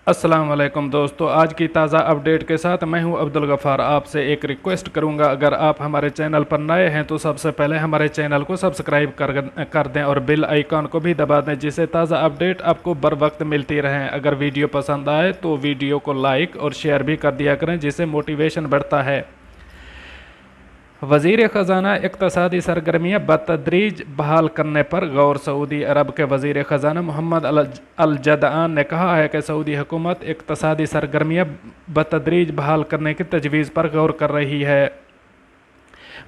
अस्सलाम वालेकुम दोस्तों, आज की ताज़ा अपडेट के साथ मैं हूं अब्दुल गफ़ार। आपसे एक रिक्वेस्ट करूंगा, अगर आप हमारे चैनल पर नए हैं तो सबसे पहले हमारे चैनल को सब्सक्राइब कर दें और बेल आइकॉन को भी दबा दें, जिससे ताज़ा अपडेट आपको बर वक्त मिलती रहें। अगर वीडियो पसंद आए तो वीडियो को लाइक और शेयर भी कर दिया करें, जिससे मोटिवेशन बढ़ता है। वज़ीर ख़जाना इक़्तिसादी सरगर्मियाँ बतदरीज बहाल करने पर गौर। सऊदी अरब के वज़ीर ख़जाना मोहम्मद अल जदआन ने कहा है कि सऊदी हुकूमत इक़्तिसादी सरगर्मियाँ बतदरीज बहाल करने की तजवीज़ पर गौर कर रही है।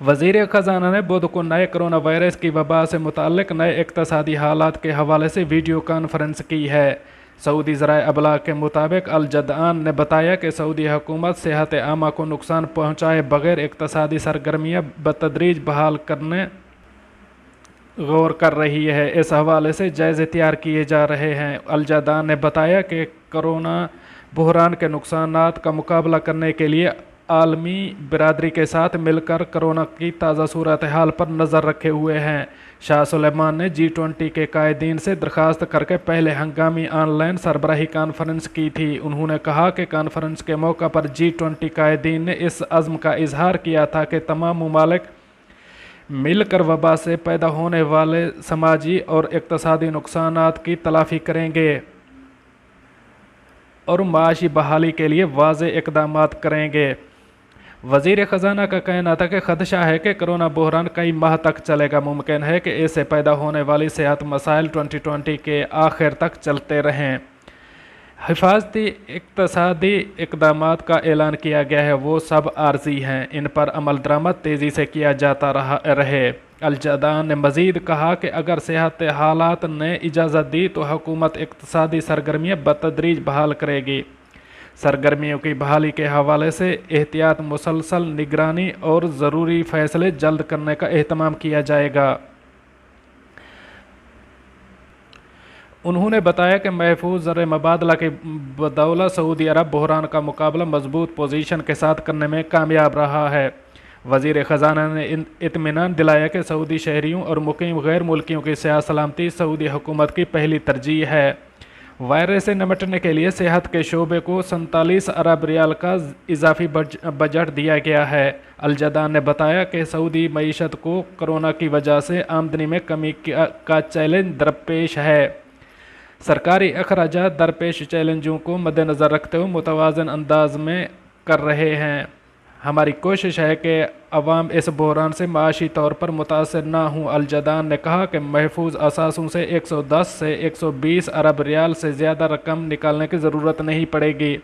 वज़ीर ख़जाना ने बुध को नए कोरोना वायरस की वबा से मुताल्लिक़ नए इक़्तिसादी हालात के हवाले से वीडियो कॉन्फ्रेंस की है। सऊदी ज़राए अबलाग के मुताबिक अल जदआन ने बताया कि सऊदी हुकूमत सेहत आमा को नुकसान पहुँचाए बगैर इक़्तिसादी सरगर्मियाँ बतदरीज बहाल करने गौर कर रही है। इस हवाले से जायज़े तैयार किए जा रहे हैं। अल जदआन ने बताया कि कोरोना बहरान के नुकसानात का मुकाबला करने के लिए आलमी बिरादरी के साथ मिलकर कोरोना की ताज़ा सूरत हाल पर नज़र रखे हुए हैं। शाह सुलेमान ने G20 के कायदीन से दरख्वास्त करके पहले हंगामी ऑनलाइन सरबराही कॉन्फ्रेंस की थी। उन्होंने कहा कि कॉन्फ्रेंस के मौका पर G20 कायदीन ने इस अज़्म का इजहार किया था कि तमाम ममालिक मिलकर वबा से पैदा होने वाले समाजी और इक़्तिसादी नुकसानात की तलाफ़ी करेंगे और माशी बहाली के लिए वाज़े इक़दामात करेंगे। वज़ीर ख़जाना का कहना था कि ख़दशा है कि कोरोना बहरान कई माह तक चलेगा। मुमकिन है कि इससे पैदा होने वाली सेहत मसाइल 2020 के आखिर तक चलते रहें। हिफाजती इक़्तिसादी इक़दामात का ऐलान किया गया है, वो सब आर्जी हैं, इन पर अमल दरामद तेज़ी से किया जाता रहे। अल जदआन ने मज़ीद कहा कि अगर सेहत हालात ने इजाज़त दी तो हुकूमत इक़्तिसादी सरगर्मियाँ बतदरीज बहाल करेगी। सरगर्मियों की बहाली के हवाले से एहतियात, मुसलसल निगरानी और ज़रूरी फ़ैसले जल्द करने का एहतमाम किया जाएगा। उन्होंने बताया कि महफूज ज़र मुबादला की बदौलत सऊदी अरब बहरान का मुकाबला मजबूत पोजीशन के साथ करने में कामयाब रहा है। वज़ीर ख़जाना ने इत्मीनान दिलाया कि सऊदी शहरियों और मुकीम गैर मुल्कियों की सेहत सलामती सऊदी हुकूमत की पहली तरजीह है। वायरस से निपटने के लिए सेहत के शोबे को 47 अरब रियाल का इजाफी बजट दिया गया है। अल जदआन ने बताया कि सऊदी मईशत को कोरोना की वजह से आमदनी में कमी का चैलेंज दरपेश है। सरकारी अखराजात दरपेश चैलेंजों को मद्देनज़र रखते हुए मुतवाज़न अंदाज में कर रहे हैं। हमारी कोशिश है कि अवाम इस बहरान से माशी तौर पर मुतासर ना हों। अल जदआन ने कहा कि महफूज असासों से 110 से 120 अरब रियाल से ज़्यादा रकम निकालने की ज़रूरत नहीं पड़ेगी।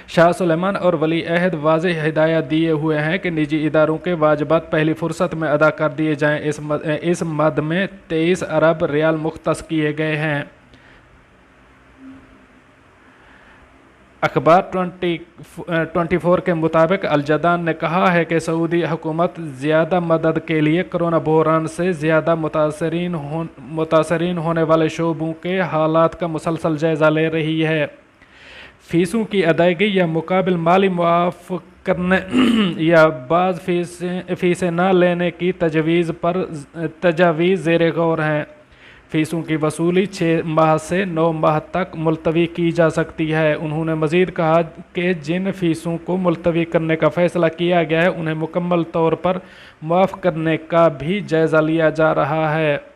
शाह सुलेमान और वली अहद वाज़ेह हिदायत दिए हुए हैं कि निजी इदारों के वाजिबात पहली फुर्सत में अदा कर दिए जाएँ। इस मद में 23 अरब रियाल मुख्तस किए गए हैं। अखबार 24 के मुताबिक अल जदआन ने कहा है कि सऊदी हुकूमत ज़्यादा मदद के लिए कोरोना बहरान से ज़्यादा मुतासरीन होने वाले शोबों के हालात का मुसलसल जायज़ा ले रही है। फ़ीसों की अदायगी या मुकाबिल माली मुआफ़ करने या बाज़ फ़ीसें न लेने की तजावीज़ ज़ेर गौर हैं। फ़ीसों की वसूली 6 माह से 9 माह तक मुलतवी की जा सकती है। उन्होंने मज़ीद कहा कि जिन फ़ीसों को मुलतवी करने का फ़ैसला किया गया है उन्हें मुकम्मल तौर पर माफ़ करने का भी जायज़ा लिया जा रहा है।